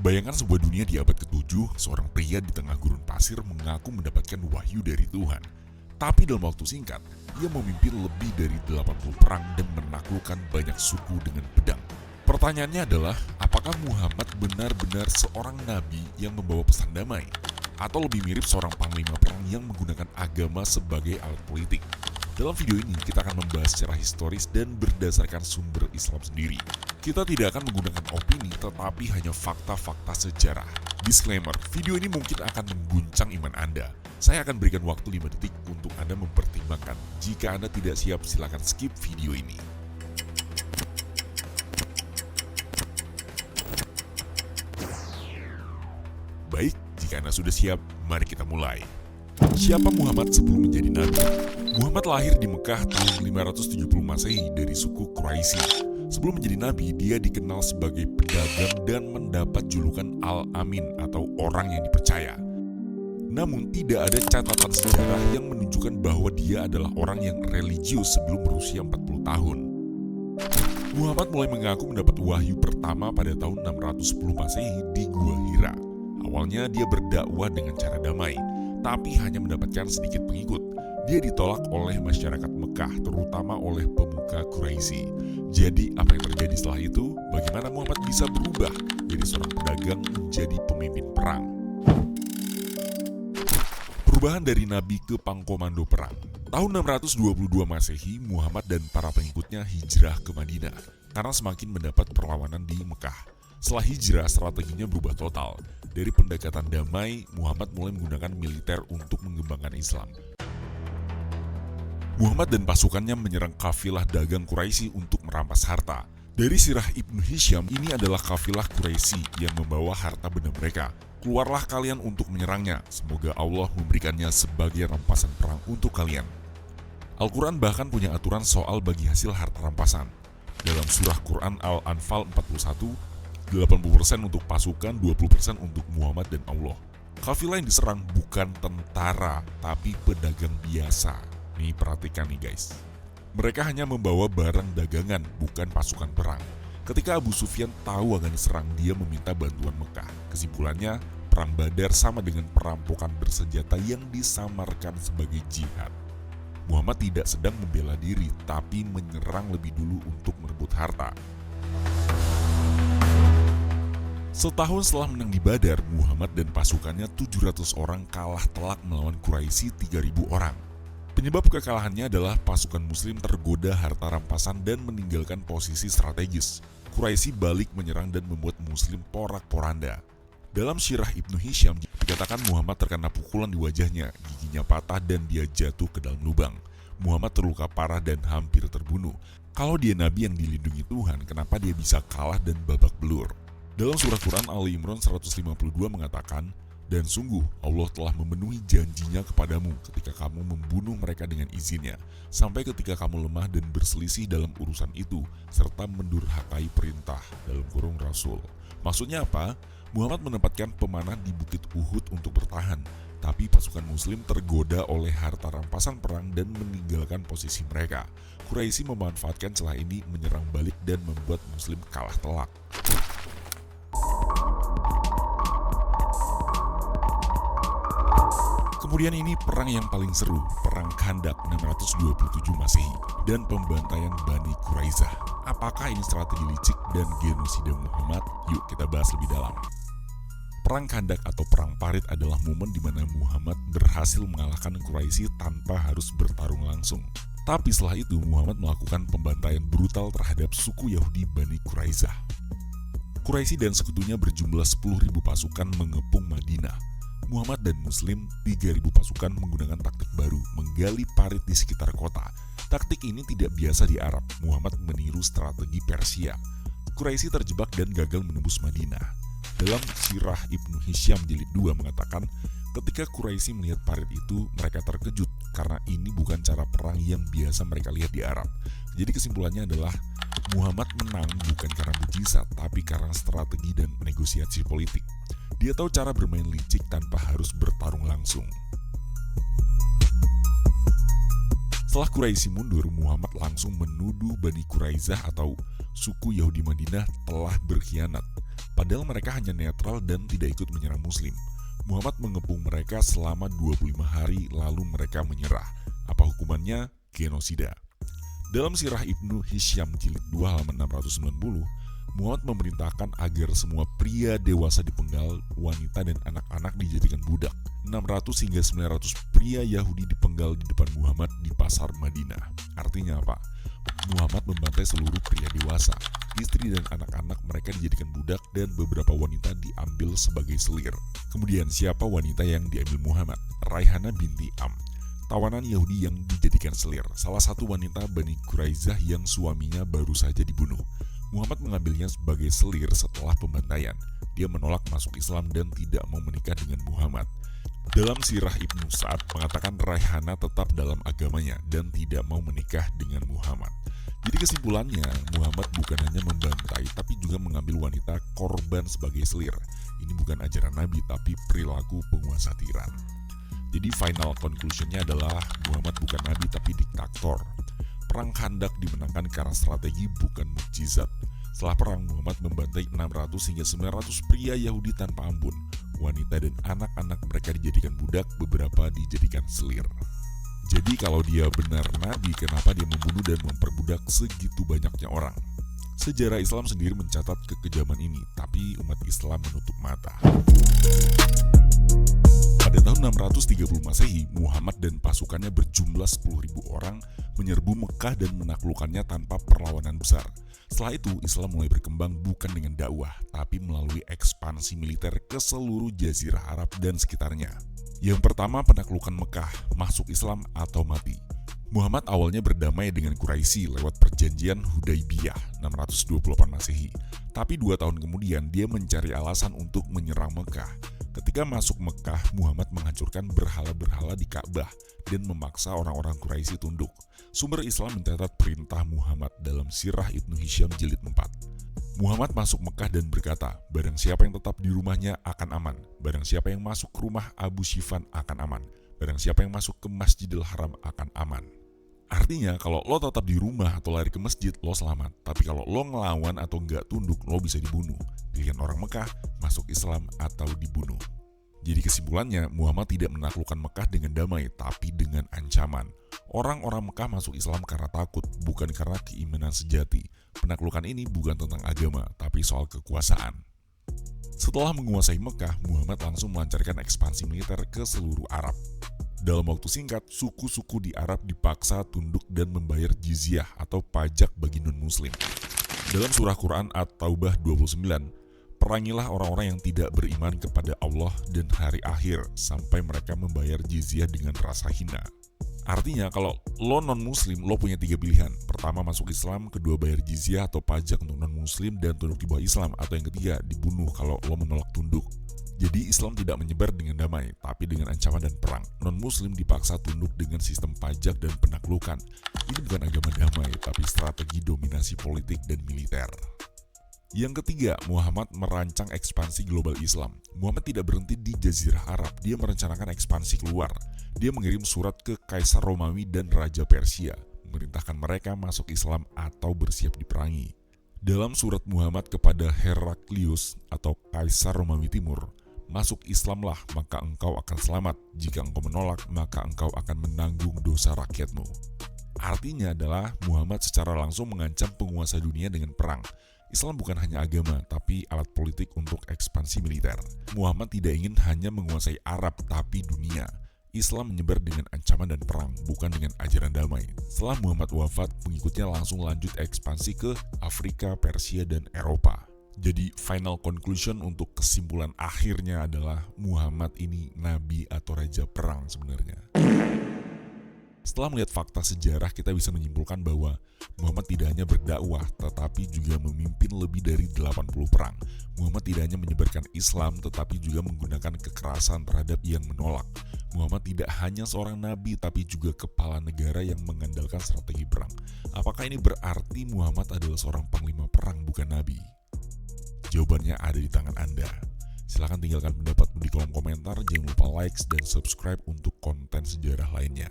Bayangkan sebuah dunia di abad ke-7, seorang pria di tengah gurun pasir mengaku mendapatkan wahyu dari Tuhan. Tapi dalam waktu singkat, ia memimpin lebih dari 80 perang dan menaklukkan banyak suku dengan pedang. Pertanyaannya adalah, apakah Muhammad benar-benar seorang nabi yang membawa pesan damai? Atau lebih mirip seorang panglima perang yang menggunakan agama sebagai alat politik? Dalam video ini, kita akan membahas secara historis dan berdasarkan sumber Islam sendiri. Kita tidak akan menggunakan opini, tetapi hanya fakta-fakta sejarah. Disclaimer, video ini mungkin akan mengguncang iman Anda. Saya akan berikan waktu 5 detik untuk Anda mempertimbangkan. Jika Anda tidak siap, silakan skip video ini. Baik, jika Anda sudah siap, mari kita mulai. Siapa Muhammad sebelum menjadi nabi? Muhammad lahir di Mekah tahun 570 Masehi dari suku Quraisy. Sebelum menjadi nabi, dia dikenal sebagai pedagang dan mendapat julukan Al-Amin atau orang yang dipercaya. Namun tidak ada catatan sejarah yang menunjukkan bahwa dia adalah orang yang religius sebelum berusia 40 tahun. Muhammad mulai mengaku mendapat wahyu pertama pada tahun 610 Masehi di Gua Hira. Awalnya dia berdakwah dengan cara damai, tapi hanya mendapatkan sedikit pengikut. Dia ditolak oleh masyarakat Mekah, terutama oleh pemuka Quraisy. Jadi apa yang terjadi setelah itu? Bagaimana Muhammad bisa berubah dari seorang pedagang menjadi pemimpin perang? Perubahan dari nabi ke pangkomando perang. Tahun 622 Masehi, Muhammad dan para pengikutnya hijrah ke Madinah karena semakin mendapat perlawanan di Mekah. Setelah hijrah, strateginya berubah total. Dari pendekatan damai, Muhammad mulai menggunakan militer untuk mengembangkan Islam. Muhammad dan pasukannya menyerang kafilah dagang Quraisy untuk merampas harta. Dari sirah Ibnu Hisham, ini adalah kafilah Quraisy yang membawa harta benda mereka. Keluarlah kalian untuk menyerangnya, semoga Allah memberikannya sebagai rampasan perang untuk kalian. Al-Quran bahkan punya aturan soal bagi hasil harta rampasan. Dalam surah Quran Al-Anfal 41, 80% untuk pasukan, 20% untuk Muhammad dan Allah. Kafilah yang diserang bukan tentara, tapi pedagang biasa. Nih perhatikan nih guys. Mereka hanya membawa barang dagangan, bukan pasukan perang. Ketika Abu Sufyan tahu akan diserang, dia meminta bantuan Mekah. Kesimpulannya, perang Badar sama dengan perampokan bersenjata yang disamarkan sebagai jihad. Muhammad tidak sedang membela diri, tapi menyerang lebih dulu untuk merebut harta. Setahun setelah menang di Badar, Muhammad dan pasukannya 700 orang kalah telak melawan Quraisy 3.000 orang. Penyebab kekalahannya adalah pasukan muslim tergoda harta rampasan dan meninggalkan posisi strategis. Quraisy balik menyerang dan membuat muslim porak-poranda. Dalam sirah Ibnu Hisham dikatakan Muhammad terkena pukulan di wajahnya, giginya patah dan dia jatuh ke dalam lubang. Muhammad terluka parah dan hampir terbunuh. Kalau dia nabi yang dilindungi Tuhan, kenapa dia bisa kalah dan babak belur? Dalam surah Quran Ali Imran 152 mengatakan, dan sungguh Allah telah memenuhi janjinya kepadamu ketika kamu membunuh mereka dengan izinnya, sampai ketika kamu lemah dan berselisih dalam urusan itu, serta mendurhakai perintah dalam kurung Rasul. Maksudnya apa? Muhammad menempatkan pemanah di Bukit Uhud untuk bertahan, tapi pasukan muslim tergoda oleh harta rampasan perang dan meninggalkan posisi mereka. Quraisy memanfaatkan celah ini menyerang balik dan membuat muslim kalah telak. Kemudian ini perang yang paling seru, Perang Khandak 627 Masehi dan pembantaian Bani Quraisyah. Apakah ini strategi licik dan genosida Muhammad? Yuk kita bahas lebih dalam. Perang Khandak atau Perang Parit adalah momen di mana Muhammad berhasil mengalahkan Quraisy tanpa harus bertarung langsung. Tapi setelah itu Muhammad melakukan pembantaian brutal terhadap suku Yahudi Bani Quraisyah. Quraisy dan sekutunya berjumlah 10.000 pasukan mengepung Madinah. Muhammad dan Muslim 3.000 pasukan menggunakan taktik baru, menggali parit di sekitar kota. Taktik ini tidak biasa di Arab. Muhammad meniru strategi Persia. Quraisy terjebak dan gagal menembus Madinah. Dalam sirah Ibnu Hisham jilid 2 mengatakan, ketika Quraisy melihat parit itu, mereka terkejut karena ini bukan cara perang yang biasa mereka lihat di Arab. Jadi kesimpulannya adalah Muhammad menang bukan karena mujizat, tapi karena strategi dan negosiasi politik. Dia tahu cara bermain licik tanpa harus bertarung langsung. Setelah Quraisy mundur, Muhammad langsung menuduh Bani Quraizah atau suku Yahudi Madinah telah berkhianat. Padahal mereka hanya netral dan tidak ikut menyerang Muslim. Muhammad mengepung mereka selama 25 hari lalu mereka menyerah. Apa hukumannya? Genosida. Dalam Sirah Ibnu Hisham jilid 2 halaman 690, Muhammad memerintahkan agar semua pria dewasa dipenggal, wanita dan anak-anak dijadikan budak. 600 hingga 900 pria Yahudi dipenggal di depan Muhammad di pasar Madinah. Artinya apa? Muhammad membantai seluruh pria dewasa. Istri dan anak-anak mereka dijadikan budak dan beberapa wanita diambil sebagai selir. Kemudian siapa wanita yang diambil Muhammad? Raihana binti Am, tawanan Yahudi yang dijadikan selir, salah satu wanita Bani Quraizah yang suaminya baru saja dibunuh. Muhammad mengambilnya sebagai selir setelah pembantaian. Dia menolak masuk Islam dan tidak mau menikah dengan Muhammad. Dalam Sirah Ibnu Sa'ad mengatakan Raihana tetap dalam agamanya dan tidak mau menikah dengan Muhammad. Jadi kesimpulannya, Muhammad bukan hanya membantai tapi juga mengambil wanita korban sebagai selir. Ini bukan ajaran Nabi tapi perilaku penguasa tiran. Jadi final conclusionnya adalah Muhammad bukan Nabi tapi diktator. Perang Khandak dimenangkan karena strategi bukan mukjizat. Setelah perang, Muhammad membantai 600 hingga 900 pria Yahudi tanpa ampun. Wanita dan anak-anak mereka dijadikan budak, beberapa dijadikan selir. Jadi kalau dia benar Nabi, kenapa dia membunuh dan memperbudak segitu banyaknya orang? Sejarah Islam sendiri mencatat kekejaman ini, tapi umat Islam menutup mata. Pada tahun 630 Masehi, Muhammad dan pasukannya berjumlah 10.000 orang menyerbu Mekah dan menaklukkannya tanpa perlawanan besar. Setelah itu, Islam mulai berkembang bukan dengan dakwah, tapi melalui ekspansi militer ke seluruh Jazirah Arab dan sekitarnya. Yang pertama, penaklukan Mekah, masuk Islam atau mati. Muhammad awalnya berdamai dengan Quraisy lewat perjanjian Hudaybiyah 628 Masehi. Tapi 2 tahun kemudian dia mencari alasan untuk menyerang Mekah. Ketika masuk Mekah, Muhammad menghancurkan berhala-berhala di Ka'bah dan memaksa orang-orang Quraisy tunduk. Sumber Islam mencatat perintah Muhammad dalam Sirah Ibnu Hisham jilid 4. Muhammad masuk Mekah dan berkata, barang siapa yang tetap di rumahnya akan aman. Barang siapa yang masuk ke rumah Abu Syifan akan aman. Barang siapa yang masuk ke Masjidil Haram akan aman. Artinya kalau lo tetap di rumah atau lari ke masjid, lo selamat. Tapi kalau lo ngelawan atau nggak tunduk, lo bisa dibunuh. Pilihan orang Mekah, masuk Islam atau dibunuh. Jadi kesimpulannya, Muhammad tidak menaklukkan Mekah dengan damai, tapi dengan ancaman. Orang-orang Mekah masuk Islam karena takut, bukan karena keimanan sejati. Penaklukan ini bukan tentang agama, tapi soal kekuasaan. Setelah menguasai Mekah, Muhammad langsung melancarkan ekspansi militer ke seluruh Arab. Dalam waktu singkat, suku-suku di Arab dipaksa tunduk dan membayar jizyah atau pajak bagi non-muslim. Dalam surah Quran At-Taubah 29, perangilah orang-orang yang tidak beriman kepada Allah dan hari akhir sampai mereka membayar jizyah dengan rasa hina. Artinya kalau lo non-muslim, lo punya 3 pilihan. Pertama masuk Islam, kedua bayar jizyah atau pajak untuk non-muslim dan tunduk di bawah Islam. Atau yang ketiga dibunuh kalau lo menolak tunduk. Jadi Islam tidak menyebar dengan damai, tapi dengan ancaman dan perang. Non-muslim dipaksa tunduk dengan sistem pajak dan penaklukan. Ini bukan agama damai, tapi strategi dominasi politik dan militer. Yang ketiga, Muhammad merancang ekspansi global Islam. Muhammad tidak berhenti di Jazirah Arab, dia merencanakan ekspansi keluar. Dia mengirim surat ke Kaisar Romawi dan Raja Persia, memerintahkan mereka masuk Islam atau bersiap diperangi. Dalam surat Muhammad kepada Heraklius atau Kaisar Romawi Timur, masuk Islamlah maka engkau akan selamat, jika engkau menolak maka engkau akan menanggung dosa rakyatmu. Artinya adalah Muhammad secara langsung mengancam penguasa dunia dengan perang. Islam bukan hanya agama, tapi alat politik untuk ekspansi militer. Muhammad tidak ingin hanya menguasai Arab, tapi dunia. Islam menyebar dengan ancaman dan perang, bukan dengan ajaran damai. Setelah Muhammad wafat, pengikutnya langsung lanjut ekspansi ke Afrika, Persia, dan Eropa. Jadi final conclusion untuk kesimpulan akhirnya adalah Muhammad ini nabi atau raja perang sebenarnya. Setelah melihat fakta sejarah, kita bisa menyimpulkan bahwa Muhammad tidak hanya berdakwah, tetapi juga memimpin lebih dari 80 perang. Muhammad tidak hanya menyebarkan Islam, tetapi juga menggunakan kekerasan terhadap yang menolak. Muhammad tidak hanya seorang nabi, tapi juga kepala negara yang mengandalkan strategi perang. Apakah ini berarti Muhammad adalah seorang panglima perang, bukan nabi? Jawabannya ada di tangan Anda. Silahkan tinggalkan pendapatmu di kolom komentar, jangan lupa like dan subscribe untuk konten sejarah lainnya.